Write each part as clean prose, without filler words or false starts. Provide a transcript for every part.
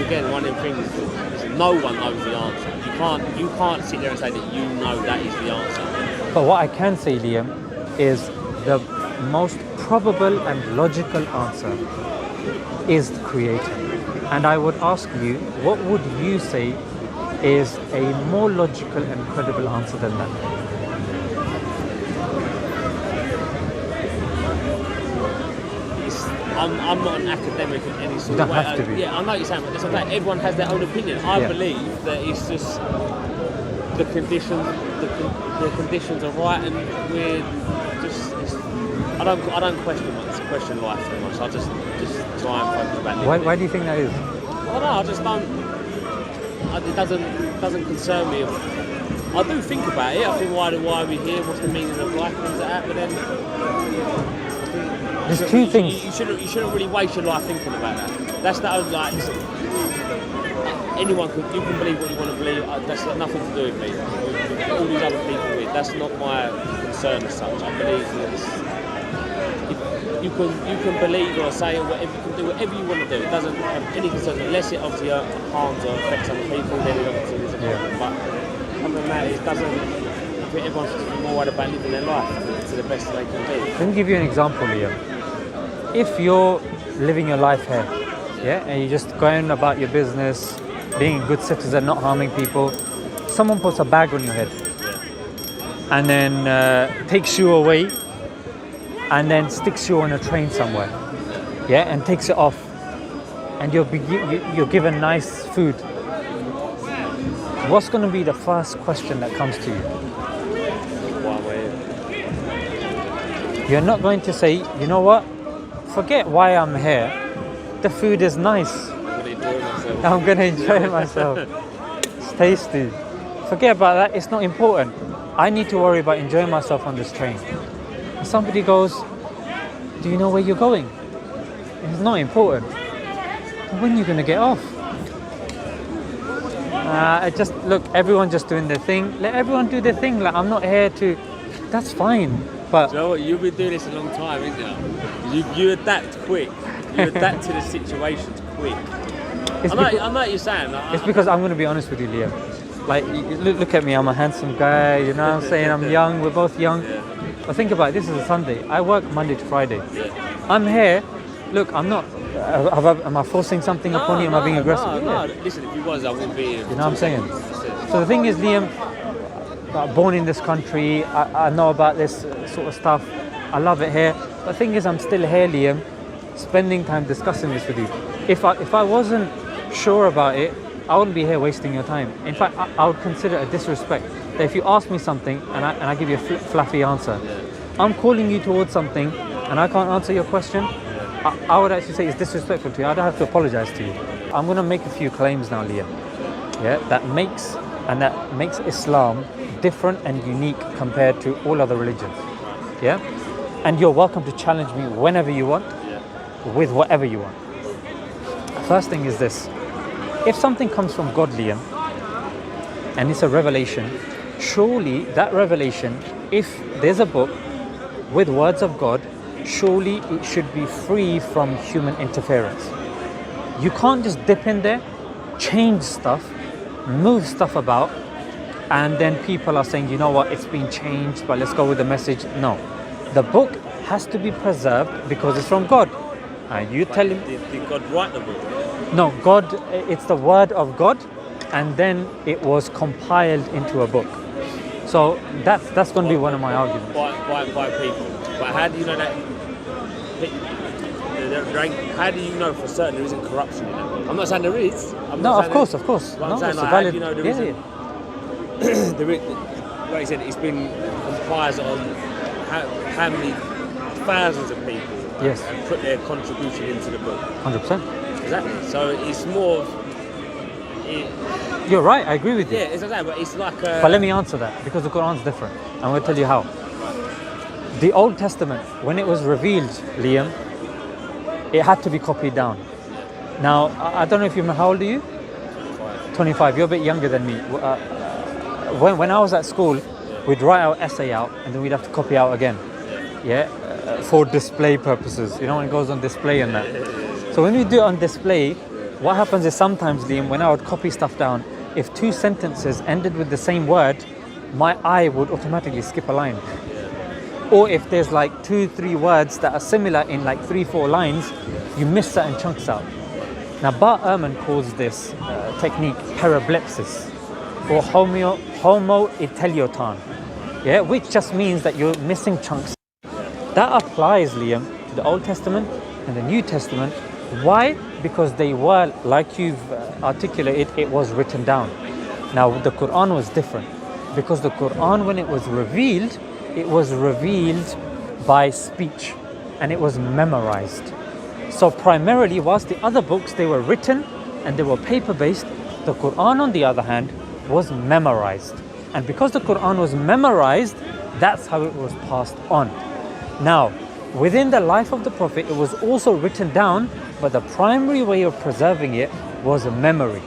again one of the things. No one knows the answer. You can't sit there and say that you know that is the answer. But what I can say, Liam, is the most probable and logical answer is the Creator. And I would ask you, what would you say is a more logical and credible answer than that? I'm not an academic in any sort of way. You don't have to be. Yeah, I know what you're saying, but sometimes everyone has their own opinion. I believe that it's just the conditions. The conditions are right, and we're just. I don't question life too much. I just try and focus about living. Why do you think that is? I don't know. I just don't. It doesn't concern me. I do think about it. I think why are we here? What's the meaning of life? Things like that. But then. There's two things. You shouldn't really waste your life thinking about that. That's the only anyone can believe what you want to believe. That's got nothing to do with me. With all these other people with. That's not my concern as such. I believe that you can believe or say whatever, you can do whatever you want to do. It doesn't have any concern unless it obviously harms or affects other people. Then it obviously is a problem. But other than that, it doesn't. I think everyone should be more worried about living their life to the best they can be. Let me give you an example, Liam. If you're living your life here, and you're just going about your business, being a good citizen, not harming people, someone puts a bag on your head and then takes you away and then sticks you on a train somewhere, and takes it off, and you're given nice food. What's going to be the first question that comes to you? You're not going to say, you know what? Forget why I'm here. The food is nice. I'm going to enjoy myself. It's tasty. Forget about that. It's not important. I need to worry about enjoying myself on this train. And somebody goes, do you know where you're going? It's not important. When are you going to get off? Look, everyone just doing their thing. Let everyone do their thing. Like, I'm not here to... That's fine. But you know what? You've been doing this a long time, isn't you? You adapt quick. You adapt to the situations quick. I know what you're saying. It's because I'm going to be honest with you, Liam. Like, look at me. I'm a handsome guy. You know what I'm saying? I'm young. We're both young. Yeah. But think about it. This is a Sunday. I work Monday to Friday. Yeah. I'm here. Look, I'm not... am I forcing something upon you? Am I being aggressive? No. Listen, if you was, I wouldn't be... You know what I'm saying? So the thing is, Liam... born in this country, I know about this sort of stuff. I love it here. But the thing is, I'm still here, Liam, spending time discussing this with you. If I wasn't sure about it, I wouldn't be here wasting your time. In fact, I would consider it a disrespect that if you ask me something and I give you a fluffy answer, I'm calling you towards something and I can't answer your question, I would actually say it's disrespectful to you. I'd have to apologize to you. I'm going to make a few claims now, Liam. That makes Islam different and unique compared to all other religions. And you're welcome to challenge me whenever you want, with whatever you want. First thing is this: if something comes from God, Liam, and it's a revelation, surely that revelation, if there's a book with words of God, surely it should be free from human interference. You can't just dip in there, change stuff, move stuff about, and then people are saying, you know what, it's been changed, but let's go with the message. No, the book has to be preserved because it's from God. And you tell him... Did God write the book? No, God, it's the word of God, and then it was compiled into a book. So that's going to be one of my arguments. By people. But how do you know that? How do you know for certain there isn't corruption in it? I'm not saying there is. Of course. But no, I'm saying, it's like, a valid... how do you know there isn't? Like I said, it's been comprised on how many thousands of people have put their contribution into the book. 100%. Exactly. So it's more of... You're right, I agree with you. Yeah, it's like that, but it's like... But let me answer that, because the Qur'an's different. I'm going to tell you how. The Old Testament, when it was revealed, Liam, it had to be copied down. Now, I don't know if you remember, how old are you? 25. You're a bit younger than me. When I was at school, we'd write our essay out and then we'd have to copy out again. For display purposes. You know, when it goes on display and that. So when we do it on display, what happens is sometimes, Liam, when I would copy stuff down, if 2 sentences ended with the same word, my eye would automatically skip a line. Or if there's like 2-3 words that are similar in like 3-4 lines, you miss certain chunks out. Now, Bart Ehrman calls this technique parablepsis, or homoitelioton, yeah, which just means that you're missing chunks. That applies, Liam, to the Old Testament and the New Testament. Why? Because they were, like you've articulated, it was written down. Now, the Qur'an was different, because the Qur'an, when it was revealed by speech, and it was memorized. So primarily, whilst the other books, they were written and they were paper-based, the Qur'an, on the other hand, was memorized. And because the Qur'an was memorized, that's how it was passed on. Now, within the life of the Prophet, it was also written down, but the primary way of preserving it was a memory.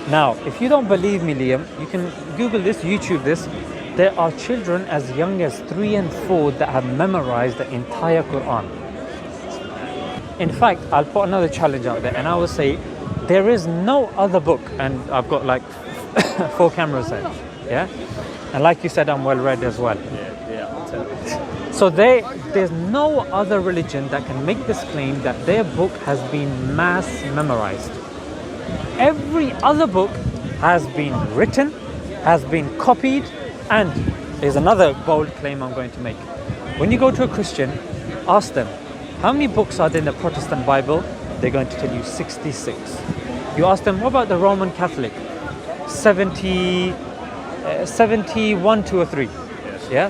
Now, if you don't believe me, Liam, you can Google this, YouTube this. There are children as young as 3 and 4 that have memorized the entire Qur'an. In fact, I'll put another challenge out there, and I will say there is no other book, and I've got like 4 cameras there, yeah? And like you said, I'm well read as well. Yeah, I'll tell you. So there's no other religion that can make this claim that their book has been mass memorized. Every other book has been written, has been copied, and there's another bold claim I'm going to make. When you go to a Christian, ask them, how many books are there in the Protestant Bible? They're going to tell you 66. You ask them, what about the Roman Catholic? 71, 2 or 3. Yes. Yeah?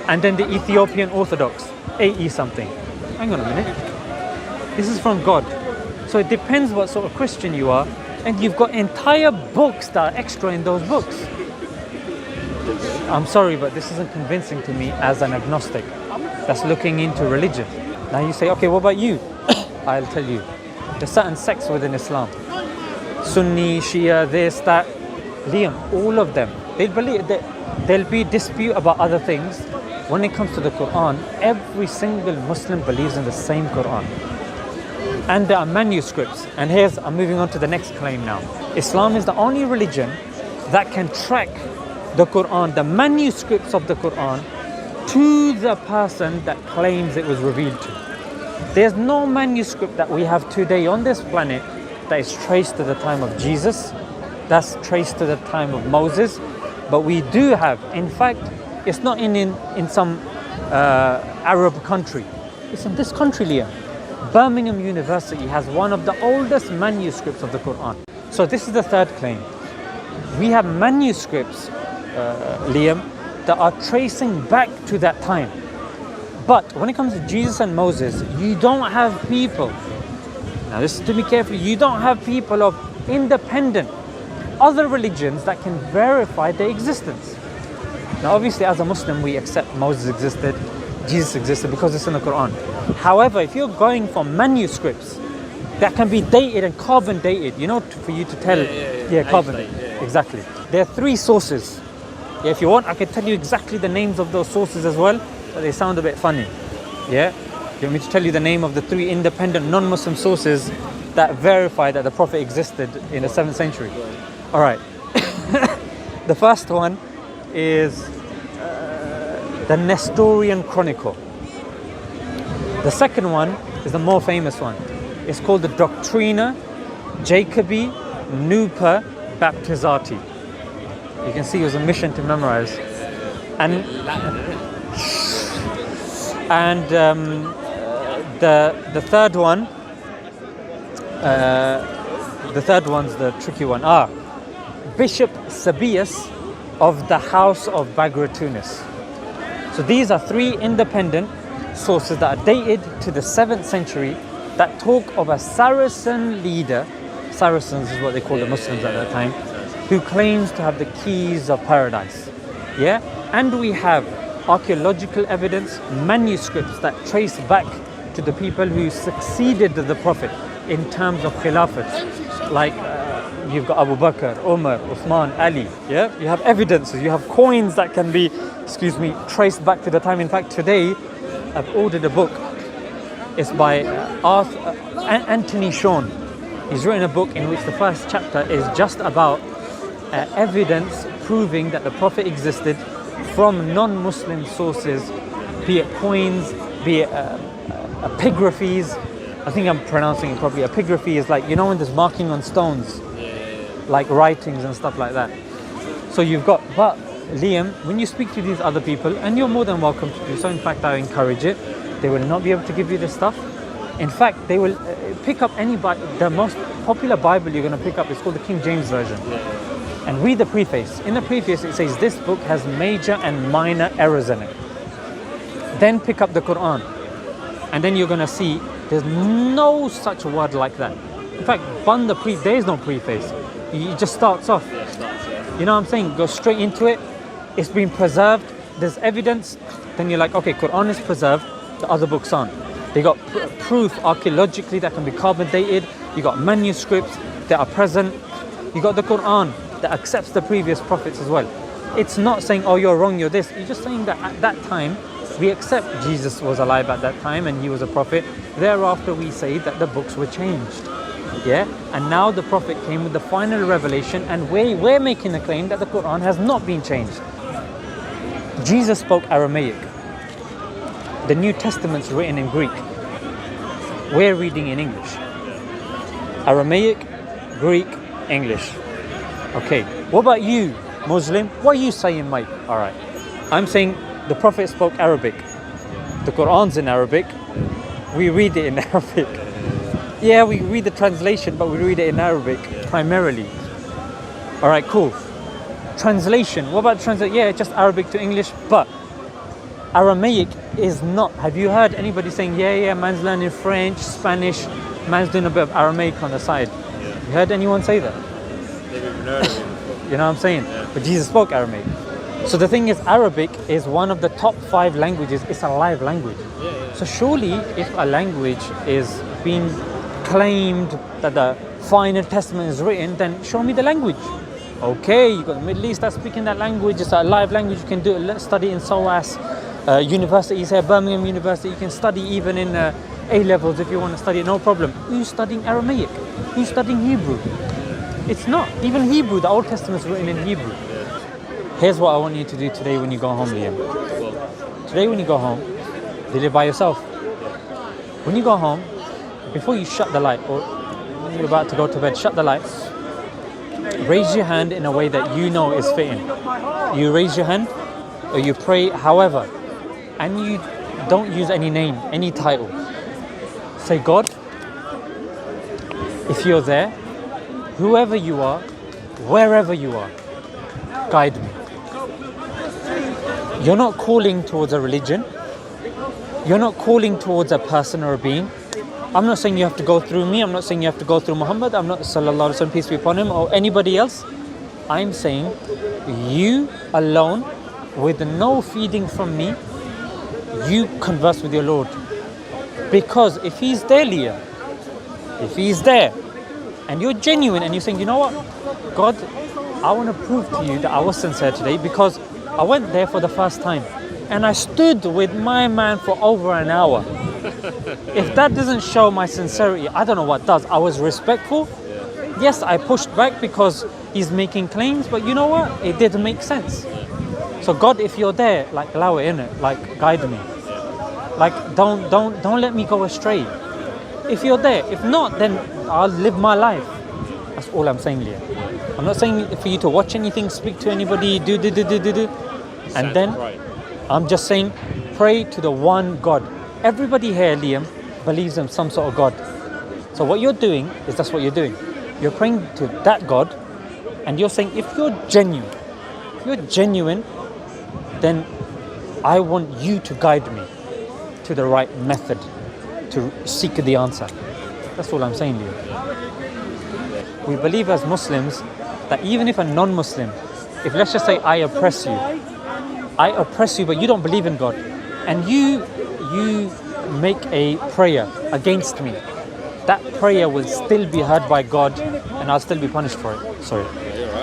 And then the Ethiopian Orthodox, 80 something. Hang on a minute. This is from God. So it depends what sort of Christian you are, and you've got entire books that are extra in those books. I'm sorry, but this isn't convincing to me as an agnostic that's looking into religion. Now you say, okay, what about you? I'll tell you. There's certain sects within Islam. Sunni, Shia, this, that. Liam, all of them, they believe that there'll be dispute about other things. When it comes to the Qur'an, every single Muslim believes in the same Qur'an. And there are manuscripts. And I'm moving on to the next claim now. Islam is the only religion that can track the Qur'an, the manuscripts of the Qur'an, to the person that claims it was revealed to. There's no manuscript that we have today on this planet that is traced to the time of Jesus, that's traced to the time of Moses, but we do have, in fact, it's not in some Arab country, it's in this country, Liam. Birmingham University has one of the oldest manuscripts of the Qur'an. So this is the third claim. We have manuscripts, Liam, that are tracing back to that time. But when it comes to Jesus and Moses, you don't have people, now listen to me carefully, you don't have people of independent other religions that can verify their existence. Now obviously as a Muslim we accept Moses existed, Jesus existed because it's in the Quran. However, if you're going for manuscripts that can be dated and carbon dated, you know, for you to tell, carbon, exactly. There are 3 sources. Yeah, if you want, I can tell you exactly the names of those sources as well, but they sound a bit funny. Yeah, you want me to tell you the name of the 3 independent non-Muslim sources that verify that the Prophet existed in the 7th century? All right. The first one is the Nestorian Chronicle. The second one is the more famous one. It's called the Doctrina Jacobi Nuper Baptizati. You can see it was a mission to memorize. And the third one, the third one's the tricky one. Bishop Sabius of the House of Bagratunis. So these are 3 independent sources that are dated to the 7th century that talk of a Saracen leader, Saracens is what they called the Muslims at that time, who claims to have the keys of paradise. Yeah? And we have archaeological evidence, manuscripts that trace back to the people who succeeded the Prophet in terms of Khilafat, like you've got Abu Bakr, Umar, Uthman, Ali. Yeah, you have evidences, you have coins that can be, traced back to the time. In fact, today I've ordered a book. It's by Anthony Shawn. He's written a book in which the first chapter is just about evidence proving that the Prophet existed from non-Muslim sources, be it coins, be it epigraphies. I think I'm pronouncing it properly. Epigraphy is like, you know, when there's marking on stones, like writings and stuff like that. So you've got, but Liam, when you speak to these other people, and you're more than welcome to do so, in fact I encourage it, they will not be able to give you this stuff. In fact, they will pick up any Bible. The most popular Bible you're going to pick up is called the King James Version. And read the preface. In the preface it says this book has major and minor errors in it. Then pick up the Qur'an, and then you're going to see there's no such word like that. In fact, there is no preface. It just starts off. You know what I'm saying? Go straight into it. It's been preserved. There's evidence. Then you're like, okay, Qur'an is preserved. The other books aren't. They got proof archaeologically that can be carbon dated. You got manuscripts that are present. You got the Qur'an that accepts the previous prophets as well. It's not saying, oh, you're wrong, you're this. You're just saying that at that time, we accept Jesus was alive at that time and he was a prophet. Thereafter, we say that the books were changed. Yeah? And now the prophet came with the final revelation, and we're making the claim that the Qur'an has not been changed. Jesus spoke Aramaic. The New Testament's written in Greek. We're reading in English. Aramaic, Greek, English. Okay, what about you, Muslim? What are you saying, mate? Alright, I'm saying the Prophet spoke Arabic. The Qur'an's in Arabic. We read it in Arabic. Yeah, we read the translation, but we read it in Arabic primarily. Alright, cool. Translation, what about translation? Yeah, just Arabic to English, but Aramaic is not. Have you heard anybody saying, yeah, man's learning French, Spanish, man's doing a bit of Aramaic on the side? You heard anyone say that? Never even heard of it before. You know what I'm saying? Yeah. But Jesus spoke Aramaic. So the thing is, Arabic is one of the top 5 languages. It's a live language. So surely, if a language is being claimed that the final testament is written, then show me the language. Okay, you got the Middle East that's speaking that language. It's a live language. You can do it. Let's study in SOAS universities here, Birmingham University. You can study even in A levels if you want to study it. No problem. Who's studying Aramaic? Who's studying Hebrew? It's not. Even Hebrew, the Old Testament is written in Hebrew. Here's what I want you to do today when you go home, Liam. Today when you go home, you live by yourself. When you go home, before you shut the light, or when you're about to go to bed, shut the lights. Raise your hand in a way that you know is fitting. You raise your hand, or you pray however, and you don't use any name, any title. Say, God, if you're there, whoever you are, wherever you are, guide me. You're not calling towards a religion. You're not calling towards a person or a being. I'm not saying you have to go through me. I'm not saying you have to go through Muhammad. I'm not, sallallahu alaihi wasallam, peace be upon him, or anybody else. I'm saying you alone, with no feeding from me, you converse with your Lord. Because if he's there, Leah, if he's there, and you're genuine and you're saying, you know what, God, I want to prove to you that I was sincere today, because I went there for the first time and I stood with my man for over an hour. If that doesn't show my sincerity, I don't know what does. I was respectful. Yes, I pushed back because he's making claims, but you know what? It didn't make sense. So God, if you're there, like allow it in it, like guide me. Like don't let me go astray. If you're there, if not, then I'll live my life. That's all I'm saying, Leah. I'm not saying for you to watch anything, speak to anybody, do. And then I'm just saying, pray to the one God. Everybody here, Liam, believes in some sort of God. So what you're doing is that's what you're doing. You're praying to that God, and you're saying, if you're genuine, then I want you to guide me to the right method to seek the answer. That's all I'm saying, Liam. We believe as Muslims that even if a non-Muslim, if let's just say I oppress you, but you don't believe in God, and you make a prayer against me, that prayer will still be heard by God, and I'll still be punished for it. Sorry.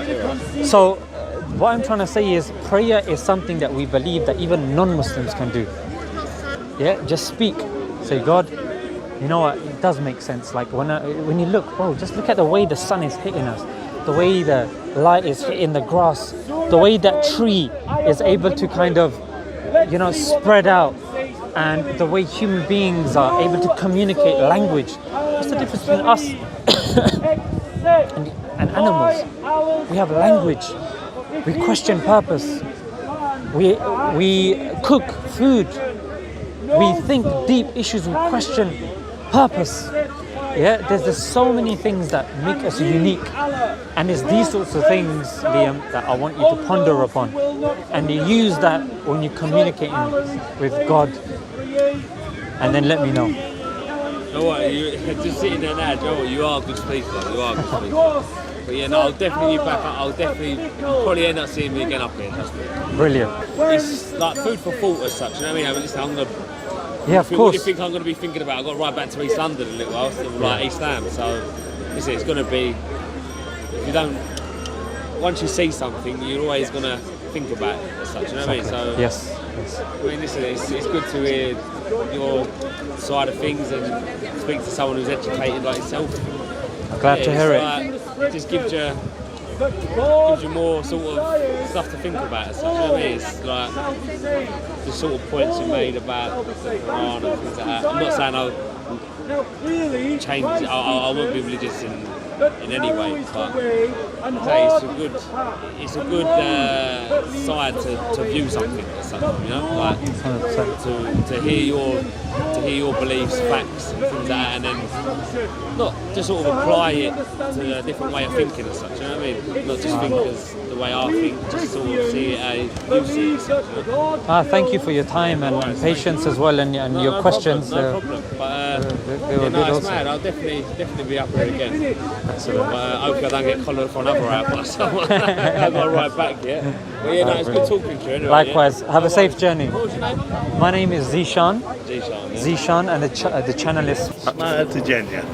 You're right. So what I'm trying to say is, prayer is something that we believe that even non-Muslims can do. Yeah, just speak. Say, God, you know what, it does make sense. Like when you look, bro, just look at the way the sun is hitting us, the way the light is hitting the grass, the way that tree is able to kind of, you know, spread out, and the way human beings are able to communicate language. What's the difference between us and animals? We have language. We question purpose. We cook food. We think deep issues. We question purpose. Yeah, there's so many things that make us unique, and it's these sorts of things, Liam, that I want you to ponder upon, and you use that when you're communicating with God, and then let me know. You know what, you just sitting there now, you know what, you are a good speaker, But yeah, no, I'll definitely be back up. I'll definitely probably end up seeing me again up here, trust me. Brilliant. It's like food for thought as such, you know what I mean? I'm gonna, Yeah, of what do course. you think I'm going to be thinking about? I've got to ride back to East London in a little while, so like East Ham, so it's going to be, if you don't, once you see something, you're always going to think about it as such, you know what I mean? So, Yes. I mean, listen, it's good to hear your side of things and speak to someone who's educated like yourself. Glad to hear it. It just gives you more sort of stuff to think about as such, you know what I mean? It's like the sort of points you made about the Qur'an and things like that. I'm not saying I'll change, I won't be religious in any way, but I'd say it's a good side to view something as such, you know, like to hear your beliefs, facts and things like that, and then not just sort of apply it to a different way of thinking as such, you know what I mean? Not just think as the way I think, just sort of see it how you see it as such, you know? Thank you for your time and patience as well, and your questions. No problem. But it's mad. I'll definitely be up here again. Excellent. Hopefully I don't get collared for another hour, but I've got to ride back yet. But yeah, no, it's good talking to you anyway. Likewise. Yeah? Have a safe journey. What was your name? My name is Zishan. Zishan, yeah. Zishan, and the channel is To Jenya.